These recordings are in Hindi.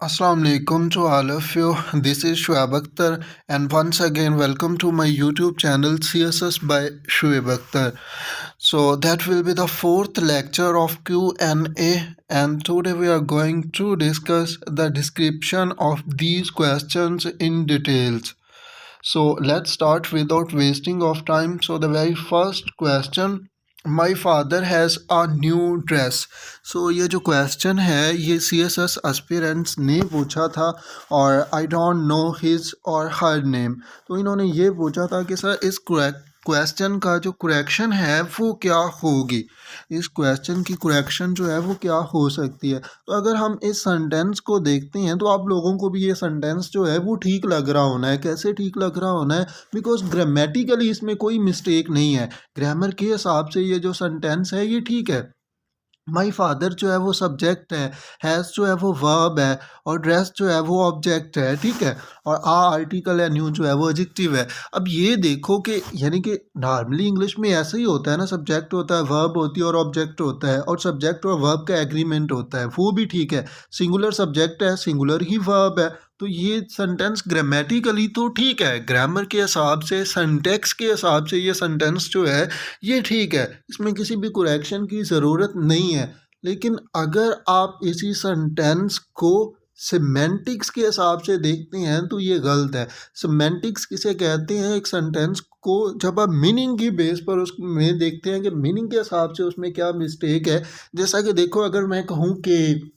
Assalamu alaikum to all of you. This is Shoaib Akhtar, and once again, welcome to my YouTube channel CSS by Shoaib Akhtar. So that will be the fourth lecture of Q&A, and today we are going to discuss the description of these questions in details. So let's start without wasting of time. So the very first question, my father has a new dress. So ये जो क्वेश्चन है ये CSS एस्पिरेंट्स ने पूछा था और आई डोंट नो हिज और हर नेम। तो इन्होंने ये पूछा था कि सर इस क्वेश्चन का जो करेक्शन है वो क्या होगी, इस क्वेश्चन की करेक्शन जो है वो क्या हो सकती है। तो अगर हम इस सेंटेंस को देखते हैं तो आप लोगों को भी ये सेंटेंस जो है वो ठीक लग रहा होना है। कैसे ठीक लग रहा होना है? बिकॉज ग्रामेटिकली इसमें कोई मिस्टेक नहीं है। ग्रामर के हिसाब से ये जो सेंटेंस है ये ठीक है। माई फादर जो है वो सब्जेक्ट है, हैज़ जो है वो वर्ब है और ड्रेस जो है वो ऑब्जेक्ट है, ठीक है। और आर्टिकल है, न्यू जो है वो एडजेक्टिव है। अब ये देखो कि यानी कि नॉर्मली इंग्लिश में ऐसे ही होता है ना, सब्जेक्ट होता है, वर्ब होती है और ऑब्जेक्ट होता है, और सब्जेक्ट और वर्ब का एग्रीमेंट होता है, वो भी ठीक है। सिंगुलर सब्जेक्ट है, सिंगुलर ही वर्ब है। तो ये सेंटेंस ग्रामेटिकली तो ठीक है, ग्रामर के हिसाब से, सिंटैक्स के हिसाब से ये सेंटेंस जो है ये ठीक है, इसमें किसी भी करेक्शन की ज़रूरत नहीं है। लेकिन अगर आप इसी सेंटेंस को सिमेंटिक्स के हिसाब से देखते हैं तो ये गलत है। सिमेंटिक्स किसे कहते हैं? एक सेंटेंस को जब आप मीनिंग की बेस पर उसमें देखते हैं कि मीनिंग के हिसाब से उसमें क्या मिस्टेक है। जैसा कि देखो, अगर मैं कहूँ कि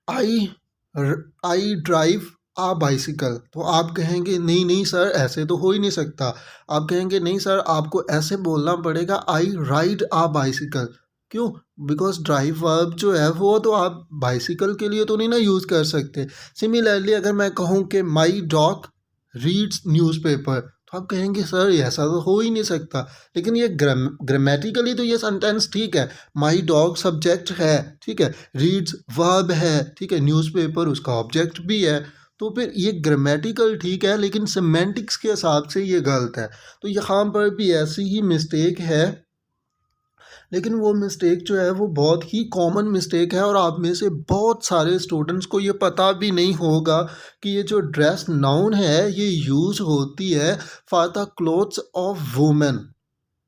आई आई ड्राइव आ बाइसिकल, तो आप कहेंगे नहीं नहीं सर ऐसे तो हो ही नहीं सकता। आप कहेंगे नहीं सर आपको ऐसे बोलना पड़ेगा, आई राइड आ बाइसिकल। क्यों? बिकॉज ड्राइव वर्ब जो है वो तो आप बाइसिकल के लिए तो नहीं ना यूज़ कर सकते। सिमिलरली अगर मैं कहूँ कि माई डॉग रीड्स न्यूज़पेपर, तो आप कहेंगे सर ऐसा तो हो ही नहीं सकता। लेकिन ये ग्रामेटिकली तो ये सेंटेंस ठीक है। माई डॉग सब्जेक्ट है, ठीक है, रीड्स वर्ब है, ठीक है, न्यूज़पेपर उसका ऑब्जेक्ट भी है। तो फिर ये ग्रामेटिकल ठीक है, लेकिन सिमेंटिक्स के हिसाब से ये गलत है। तो यहाँ पर भी ऐसी ही मिस्टेक है, लेकिन वो मिस्टेक जो है वो बहुत ही कॉमन मिस्टेक है और आप में से बहुत सारे स्टूडेंट्स को ये पता भी नहीं होगा कि ये जो ड्रेस नाउन है ये यूज़ होती है for the clothes of women.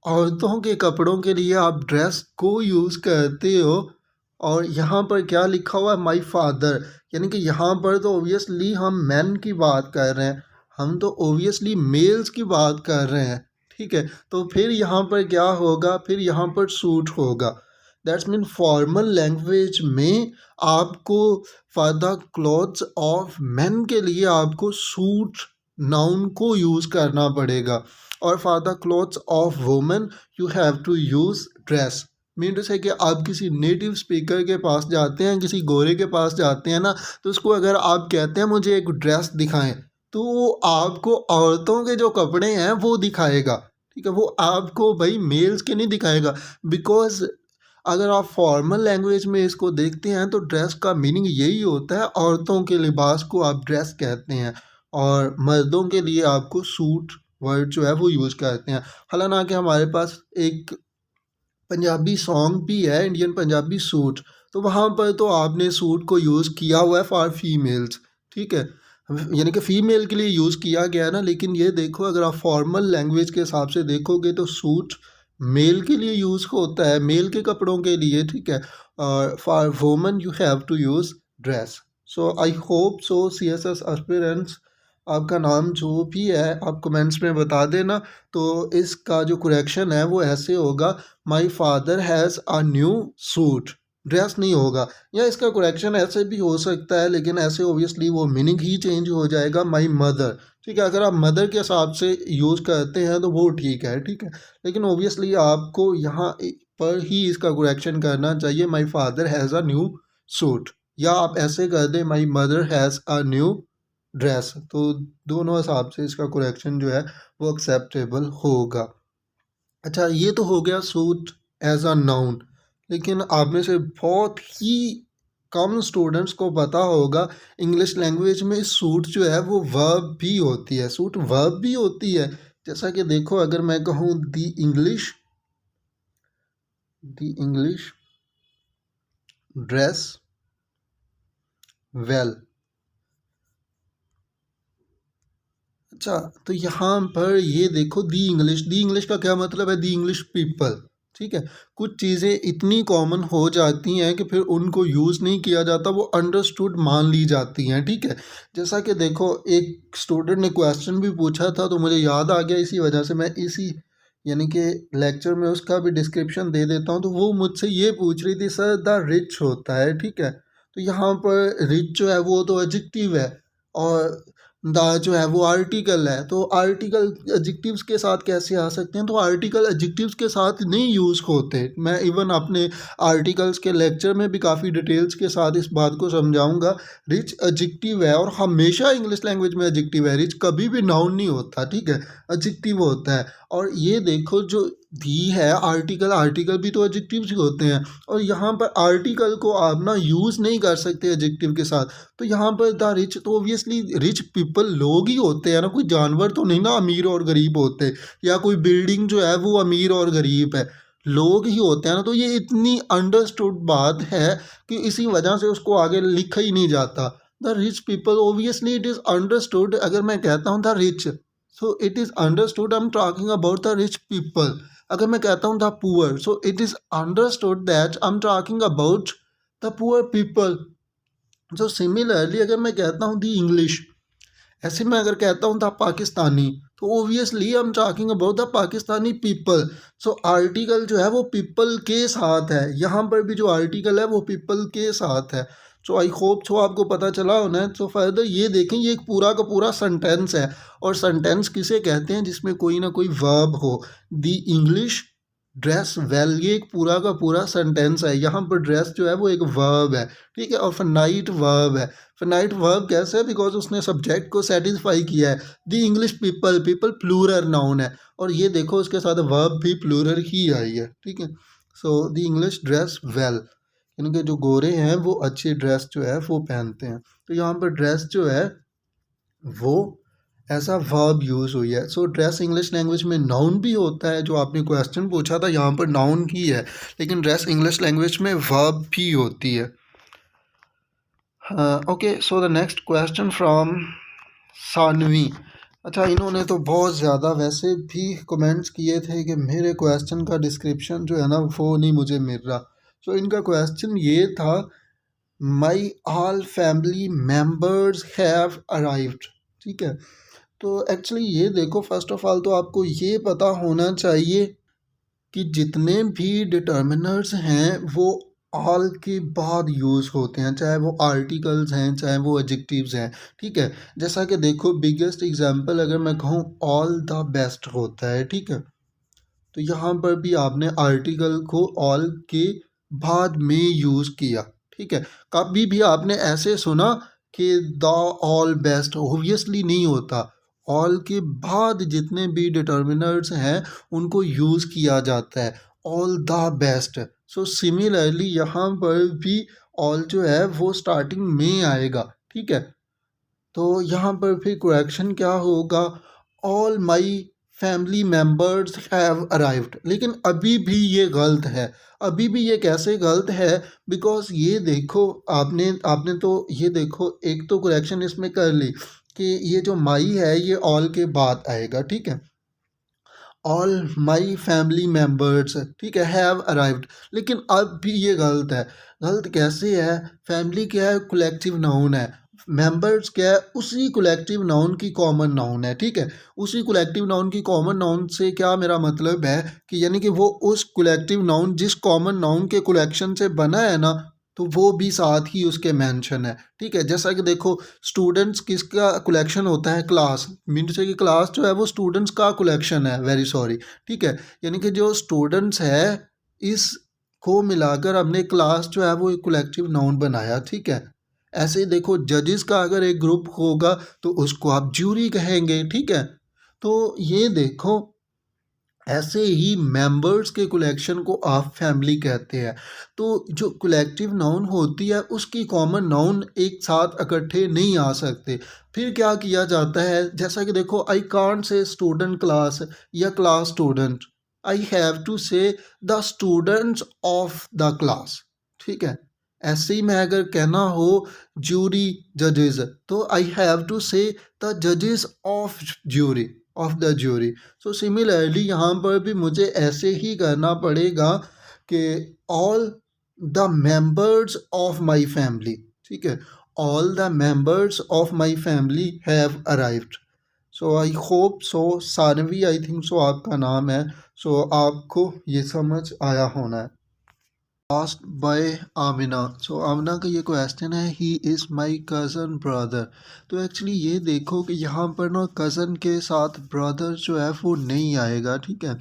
औरतों के कपड़ों के लिए आप ड्रेस को यूज़ करते हो। और यहाँ पर क्या लिखा हुआ है? माई फादर, यानी कि यहाँ पर तो ओबियसली हम मैन की बात कर रहे हैं, हम तो ओबियसली मेल्स की बात कर रहे हैं, ठीक है। तो फिर यहाँ पर क्या होगा? फिर यहाँ पर सूट होगा। दैट्स मीन फॉर्मल लैंग्वेज में आपको for the clothes of main के लिए आपको सूट नाउन को यूज़ करना पड़ेगा, और for the clothes of women you have to use dress. Mean to say कि आप किसी नेटिव स्पीकर के पास जाते हैं, किसी गोरे के पास जाते हैं ना, तो उसको अगर आप कहते हैं मुझे एक ड्रेस दिखाएं, तो वो आपको औरतों के जो कपड़े हैं वो दिखाएगा, ठीक है। वो आपको भाई मेल्स के नहीं दिखाएगा। बिकॉज अगर आप फॉर्मल लैंग्वेज में इसको देखते हैं तो ड्रेस का मीनिंग यही होता है, औरतों के लिबास को आप ड्रेस कहते हैं और मर्दों के लिए आपको सूट वर्ड जो है वो यूज़ करते हैं। हालांकि हमारे पास एक पंजाबी सॉन्ग भी है, इंडियन पंजाबी सूट, तो वहाँ पर तो आपने सूट को यूज़ किया हुआ है फॉर फीमेल्स, ठीक है, यानी कि फ़ीमेल के लिए यूज़ किया गया है ना। लेकिन ये देखो, अगर आप फॉर्मल लैंग्वेज के हिसाब से देखोगे तो सूट मेल के लिए यूज़ होता है, मेल के कपड़ों के लिए, ठीक है। और for women you have to use dress. So I hope so C S S aspirants, आपका नाम जो भी है आप कमेंट्स में बता देना। तो इसका जो करेक्शन है वो ऐसे होगा, my father has a new suit, dress नहीं होगा। या इसका करेक्शन ऐसे भी हो सकता है, लेकिन ऐसे ओबियसली वो मीनिंग ही चेंज हो जाएगा, माई मदर, ठीक है। अगर आप मदर के हिसाब से यूज़ करते हैं तो वो ठीक है, ठीक है। लेकिन ओबियसली आपको यहाँ पर ही इसका करेक्शन करना चाहिए, my father has a new suit, या आप ऐसे कर दें my mother has a new dress. तो दोनों हिसाब से इसका करेक्शन जो है वो एक्सेप्टेबल होगा। अच्छा, ये तो हो गया सूट एज अ नाउन। लेकिन आप में से बहुत ही कम स्टूडेंट्स को पता होगा इंग्लिश लैंग्वेज में सूट जो है वो वर्ब भी होती है, सूट वर्ब भी होती है। जैसा कि देखो, अगर मैं कहूँ द इंग्लिश ड्रेस वेल। अच्छा, तो यहाँ पर ये देखो दी इंग्लिश का क्या मतलब है, दी इंग्लिश पीपल। ठीक है, कुछ चीज़ें इतनी कॉमन हो जाती हैं कि फिर उनको यूज़ नहीं किया जाता, वो अंडरस्टूड मान ली जाती हैं। ठीक है, जैसा कि देखो एक स्टूडेंट ने क्वेश्चन भी पूछा था तो मुझे याद आ गया, इसी वजह से मैं इसी यानी कि लेक्चर में उसका भी डिस्क्रिप्शन दे देता हूँ। तो वो मुझसे ये पूछ रही थी, सर द रिच होता है, ठीक है, तो यहाँ पर रिच जो है वो तो एडजेक्टिव है, और द जो है वो आर्टिकल है, तो आर्टिकल एडजेक्टिव्स के साथ कैसे आ सकते हैं, तो आर्टिकल एडजेक्टिव्स के साथ नहीं यूज़ होते। मैं इवन अपने आर्टिकल्स के लेक्चर में भी काफ़ी डिटेल्स के साथ इस बात को समझाऊंगा। रिच एडजेक्टिव है और हमेशा इंग्लिश लैंग्वेज में एडजेक्टिव है, रिच कभी भी नाउन नहीं होता, ठीक है, एडजेक्टिव होता है। और ये देखो जो दी है आर्टिकल, आर्टिकल भी तो एडजेक्टिव्स ही होते हैं, और यहाँ पर आर्टिकल को आप ना यूज़ नहीं कर सकते एडजेक्टिव के साथ। तो यहाँ पर द रिच, तो ऑब्वियसली रिच पीपल लोग ही होते हैं ना, कोई जानवर तो नहीं ना अमीर और गरीब होते, या कोई बिल्डिंग जो है वो अमीर और गरीब है, लोग ही होते हैं ना। तो ये इतनी अंडरस्टूड बात है कि इसी वजह से उसको आगे लिखा ही नहीं जाता। The rich people, obviously it is understood, अगर मैं कहता हूँ the rich, so it is understood I am talking about the rich people. अगर मैं कहता हूँ the poor, so it is understood that I am talking about the poor people. जो सिमिलरली अगर मैं कहता हूँ दी इंग्लिश, ऐसे मैं अगर कहता हूँ द पाकिस्तानी, तो obviously I am talking about the Pakistani people. So article जो है वो पीपल के साथ है, यहाँ पर भी जो आर्टिकल है वो पीपल के साथ है। सो आई होप सो आपको पता चला होना है। सो फर्दर ये देखें, ये एक पूरा का पूरा सेंटेंस है, और सेंटेंस किसे कहते हैं, जिसमें कोई ना कोई वर्ब हो। दी इंग्लिश ड्रेस वेल, ये एक पूरा का पूरा सेंटेंस है। यहाँ पर ड्रेस जो है वो एक वर्ब है, ठीक है, और फिनाइट वर्ब है। फिनाइट वर्ब कैसे है, बिकॉज उसने सब्जेक्ट को सेटिस्फाई किया है। The English people, people plural noun है, और ये देखो उसके साथ वर्ब भी प्लूरल ही आई है, ठीक है। सो दी इंग्लिश ड्रेस वेल, इनके जो गोरे हैं वो अच्छी ड्रेस जो है वो पहनते हैं। तो यहाँ पर ड्रेस जो है वो ऐसा वर्ब यूज़ हुई है। सो ड्रेस इंग्लिश लैंग्वेज में नाउन भी होता है, जो आपने क्वेश्चन पूछा था यहाँ पर नाउन ही है, लेकिन ड्रेस इंग्लिश लैंग्वेज में वर्ब भी होती है। Okay, so the next question from Saanvi. अच्छा, इन्होंने तो बहुत ज़्यादा वैसे भी कमेंट्स किए थे कि मेरे क्वेश्चन का डिस्क्रिप्शन जो है ना वो नहीं मुझे मिल रहा। सो इनका क्वेश्चन ये था, my all family members have arrived, ठीक है। तो एक्चुअली ये देखो, फर्स्ट ऑफ ऑल तो आपको ये पता होना चाहिए कि जितने भी डिटर्मिनर्स हैं वो ऑल के बाद यूज़ होते हैं, चाहे वो आर्टिकल्स हैं चाहे वो एडजेक्टिव्स हैं, ठीक है। जैसा कि देखो बिगेस्ट एग्जांपल अगर मैं कहूँ, ऑल द बेस्ट होता है, ठीक है, तो यहाँ पर भी आपने आर्टिकल को ऑल के बाद में यूज़ किया, ठीक है। कभी भी आपने ऐसे सुना कि द ऑल बेस्ट, ओबियसली नहीं होता। ऑल के बाद जितने भी डिटर्मिनर्स हैं उनको यूज़ किया जाता है, all the best. So similarly यहाँ पर भी ऑल जो है वो स्टार्टिंग में आएगा, ठीक है। तो यहाँ पर फिर करेक्शन क्या होगा, all my family members have arrived, लेकिन अभी भी ये गलत है। अभी भी ये कैसे गलत है, बिकॉज ये देखो आपने आपने तो ये देखो, एक तो करेक्शन इसमें कर ली कि ये जो माई है ये ऑल के बाद आएगा, ठीक है, ऑल माई फैमिली मेम्बर्स, ठीक है, हैव अराइव्ड, लेकिन अब भी ये गलत है। गलत कैसे है, फैमिली क्या है, कलेक्टिव नाउन है, मेंबर्स क्या है, उसी कलेक्टिव नाउन की कॉमन नाउन है, ठीक है। उसी कलेक्टिव नाउन की कॉमन नाउन से क्या मेरा मतलब है कि यानी कि वो उस कलेक्टिव नाउन जिस कॉमन नाउन के कलेक्शन से बना है ना, तो वो भी साथ ही उसके मेंशन है, ठीक है। जैसा कि देखो स्टूडेंट्स किसका कलेक्शन होता है, क्लास, मीन से कि क्लास जो है वो स्टूडेंट्स का कलेक्शन है, वेरी सॉरी, ठीक है। यानी कि जो स्टूडेंट्स है इस को मिलाकर हमने क्लास जो है वो एक कलेक्टिव नाउन बनाया, ठीक है। ऐसे ही देखो जजेस का अगर एक ग्रुप होगा तो उसको आप ज्यूरी कहेंगे, ठीक है। तो ये देखो ऐसे ही मेंबर्स के कलेक्शन को आप फैमिली कहते हैं। तो जो कलेक्टिव नाउन होती है उसकी कॉमन नाउन एक साथ इकट्ठे नहीं आ सकते। फिर क्या किया जाता है, जैसा कि देखो I can't say student class या class student, I have to say the students of the class, ठीक है। ऐसे ही मैं अगर कहना हो ज्यूरी जजेस, तो I have to say the जजेस of jury, of the jury. So similarly यहाँ पर भी मुझे ऐसे ही करना पड़ेगा कि all the members of my family, ठीक है, all the members of my family have arrived. So I hope so, Saanvi I think so आपका नाम है। सो आपको ये समझ आया होना है। Asked by Amina. So Amina का ये क्वेश्चन है, he is my cousin brother. तो एक्चुअली ये देखो कि यहाँ पर ना कज़न के साथ ब्रदर जो है वो नहीं आएगा, ठीक है।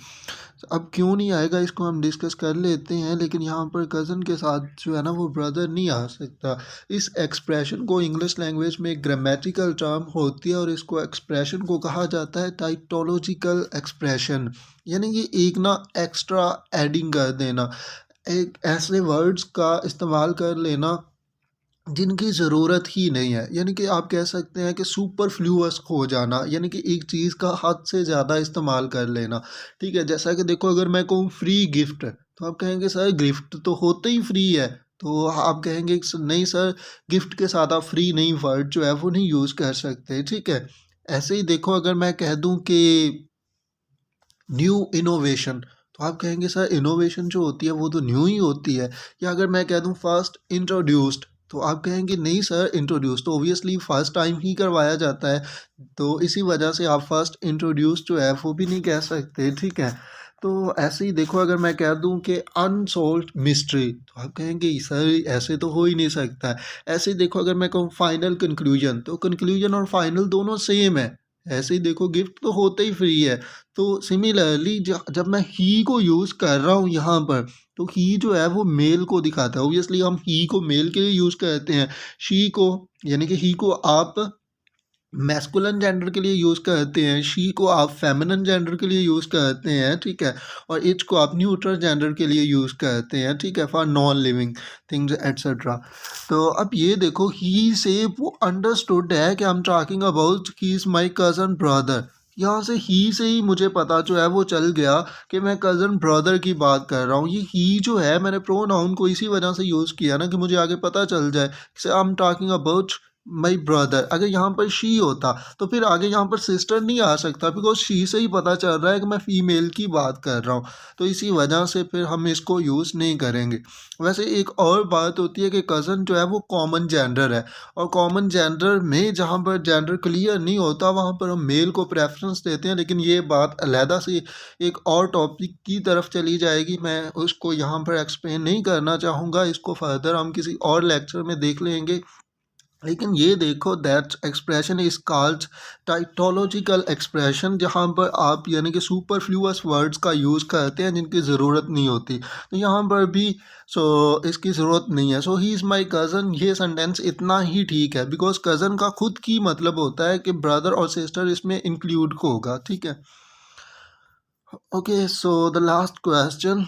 अब क्यों नहीं आएगा इसको हम डिस्कस कर लेते हैं, लेकिन यहाँ पर कज़न के साथ जो है ना वो ब्रदर नहीं आ सकता। इस एक्सप्रेशन को इंग्लिश लैंग्वेज में ग्रामेटिकल टर्म होती है और इसको एक्सप्रेशन को कहा जाता है टाइटोलॉजिकल एक्सप्रेशन, यानी कि एक ना एक्स्ट्रा एडिंग कर देना, एक ऐसे वर्ड्स का इस्तेमाल कर लेना जिनकी ज़रूरत ही नहीं है, यानी कि आप कह सकते हैं कि सुपरफ्लूअस हो जाना, यानी कि एक चीज़ का हद से ज़्यादा इस्तेमाल कर लेना, ठीक है। जैसा कि देखो अगर मैं कहूँ फ्री गिफ्ट, तो आप कहेंगे सर गिफ्ट तो होते ही फ्री है, तो आप कहेंगे नहीं सर, गिफ्ट के साथ आप फ्री नहीं वर्ड जो है वो नहीं यूज़ कर सकते, ठीक है। ऐसे ही देखो अगर मैं कह दूँ कि न्यू इनोवेशन, तो आप कहेंगे सर इनोवेशन जो होती है वो तो न्यू ही होती है। या अगर मैं कह दूं फर्स्ट इंट्रोड्यूस्ड, तो आप कहेंगे नहीं सर, इंट्रोड्यूस तो ओबियसली फर्स्ट टाइम ही करवाया जाता है, तो इसी वजह से आप फर्स्ट इंट्रोड्यूस जो है वो भी नहीं कह सकते, ठीक है। तो ऐसे ही देखो अगर मैं कह दूं कि अनसोल्व्ड मिस्ट्री, तो आप कहेंगे सर ऐसे तो हो ही नहीं सकता है। ऐसे ही देखो अगर मैं कहूँ फाइनल कंक्लूजन, तो कंक्लूजन और फाइनल दोनों सेम है। ऐसे ही देखो गिफ्ट तो होते ही फ्री है। तो सिमिलरली जब मैं ही को यूज़ कर रहा हूँ यहाँ पर, तो ही जो है वो मेल को दिखाता है, ओबियसली हम ही को मेल के लिए यूज़ करते हैं, शी को यानी कि ही को आप मैस्कुलिन जेंडर के लिए यूज़ करते हैं, शी को आप फेमिनिन जेंडर के लिए यूज़ करते हैं, ठीक है, और इच को आप न्यूट्रल जेंडर के लिए यूज़ करते हैं, ठीक है, for non living things etcetera. तो अब ये देखो ही से वो अंडरस्टूड है कि I am talking about he is my cousin brother. यहाँ से ही से ही मुझे पता जो है वो चल गया कि मैं कज़न ब्रदर की बात कर रहा हूँ। ये ही जो है मैंने प्रोनाउन को इसी वजह से यूज़ किया ना कि मुझे आगे पता चल जाए कि I am talking about my brother. अगर यहाँ पर शी होता तो फिर आगे यहाँ पर सिस्टर नहीं आ सकता, बिकॉज शी से ही पता चल रहा है कि मैं फीमेल की बात कर रहा हूँ, तो इसी वजह से फिर हम इसको यूज़ नहीं करेंगे। वैसे एक और बात होती है कि कज़न जो है वो कॉमन जेंडर है, और कॉमन जेंडर में जहाँ पर जेंडर क्लियर नहीं होता वहाँ पर हम मेल को प्रेफरेंस देते हैं, लेकिन ये बात अलहदा से एक और टॉपिक की तरफ चली जाएगी, मैं उसको यहाँ पर एक्सप्लेन नहीं करना चाहूँगा, इसको फर्दर हम किसी और लेक्चर में देख लेंगे। लेकिन ये देखो that expression is called tautological expression, जहाँ पर आप यानी कि सुपरफ्लूअस वर्ड्स का यूज़ करते हैं जिनकी ज़रूरत नहीं होती, तो यहाँ पर भी इसकी ज़रूरत नहीं है। सो ही इज़ माई कज़न, ये सेंटेंस इतना ही ठीक है, बिकॉज कज़न का खुद की मतलब होता है कि ब्रदर और सिस्टर इसमें इंक्लूड होगा, ठीक है। Okay, so the last question,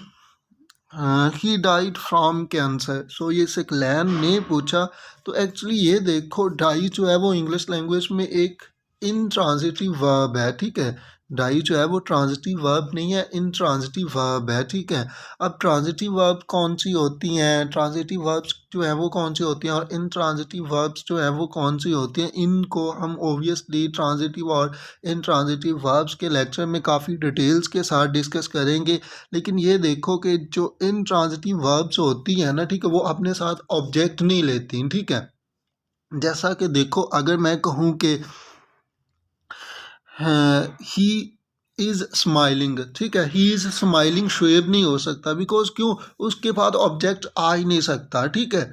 he died from cancer. So ये सिकलैन ने पूछा। तो एक्चुअली ये देखो डाई जो है वो इंग्लिश लैंग्वेज में एक इनट्रांजिटिव वर्ब है, ठीक है। डाई जो है वो ट्रांजिटिव वर्ब नहीं है, इनट्रांजिटिव वर्ब है, ठीक है। अब ट्रांजिटिव वर्ब कौन सी होती हैं, ट्रांजिटिव वर्ब्स जो है वो कौन सी होती हैं, और इनट्रांजिटिव वर्ब्स जो है वो कौन सी होती हैं, इनको हम ओबियसली ट्रांजिटिव और इनट्रांजिटिव वर्ब्स के लेक्चर में काफ़ी डिटेल्स के साथ डिस्कस करेंगे। लेकिन ये देखो कि जो इनट्रांजिटिव वर्ब्स होती हैं ना, ठीक है, वो अपने साथ ऑब्जेक्ट नहीं लेती, ठीक है। जैसा कि देखो अगर मैं कहूँ कि ही इज़ स्माइलिंग, ठीक है, ही इज़ स्माइलिंग शुएब नहीं हो सकता, बिकॉज क्यों, उसके बाद ऑब्जेक्ट आ ही नहीं सकता, ठीक है।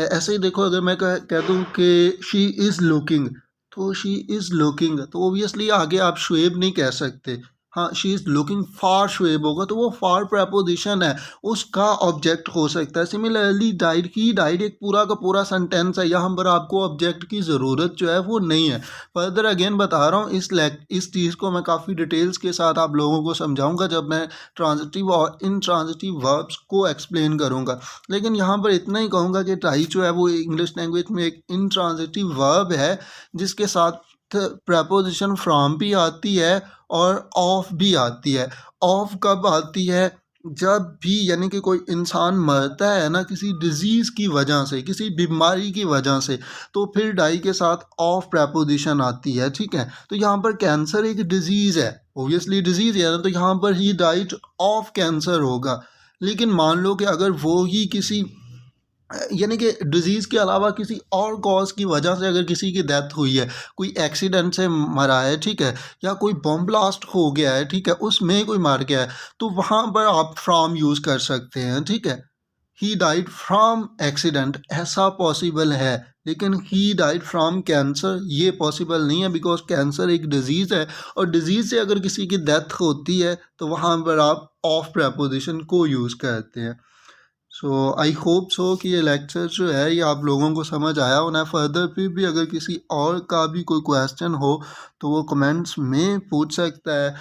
ऐसे ही देखो अगर मैं कह दूँ कि शी इज़ लुकिंग, तो शी इज़ लुकिंग तो ओबियसली आगे आप शुएब नहीं कह सकते। हाँ, she is looking for Shoaib होगा, तो वो फॉर प्रपोजिशन है, उसका ऑब्जेक्ट हो सकता है। सिमिलरली डाइड, ही डाइड एक पूरा का पूरा सेंटेंस है, यहाँ पर आपको ऑब्जेक्ट की ज़रूरत जो है वो नहीं है। फर्दर अगेन बता रहा हूँ, इस चीज़ को मैं काफ़ी डिटेल्स के साथ आप लोगों को समझाऊंगा जब मैं ट्रांजिटिव और इनट्रांजिटिव वर्ब्स को एक्सप्लेन करूंगा। लेकिन यहाँ पर इतना ही कहूँगा कि टाई जो है वो इंग्लिश लैंग्वेज में एक इनट्रांजिटिव वर्ब है, जिसके साथ प्रपोजिशन फ्रॉम भी आती है और ऑफ भी आती है। ऑफ कब आती है, जब भी यानी कि कोई इंसान मरता है ना किसी डिजीज़ की वजह से, किसी बीमारी की वजह से, तो फिर डाई के साथ ऑफ प्रपोजिशन आती है, ठीक है। तो यहाँ पर कैंसर एक डिजीज़ है, ऑब्वियसली डिजीज़ है ना, तो यहाँ पर ही डाइट ऑफ कैंसर होगा। लेकिन मान लो कि अगर वो ही किसी यानी कि डिजीज़ के अलावा किसी और कॉज की वजह से अगर किसी की डेथ हुई है, कोई एक्सीडेंट से मरा है, ठीक है, या कोई बम ब्लास्ट हो गया है, ठीक है, उसमें कोई मार गया है, तो वहाँ पर आप फ्रॉम यूज़ कर सकते हैं, ठीक है। ही डाइड फ्रॉम एक्सीडेंट ऐसा पॉसिबल है, लेकिन ही डाइड फ्रॉम कैंसर ये पॉसिबल नहीं है, बिकॉज कैंसर एक डिजीज़ है, और डिजीज़ से अगर किसी की डेथ होती है तो वहाँ पर आप ऑफ प्रपोजिशन को यूज़ करते हैं। सो आई होप सो कि ये लेक्चर जो है ये आप लोगों को समझ आया होना है। फर्दर फिर भी अगर किसी और का भी कोई क्वेश्चन हो तो वो कमेंट्स में पूछ सकता है।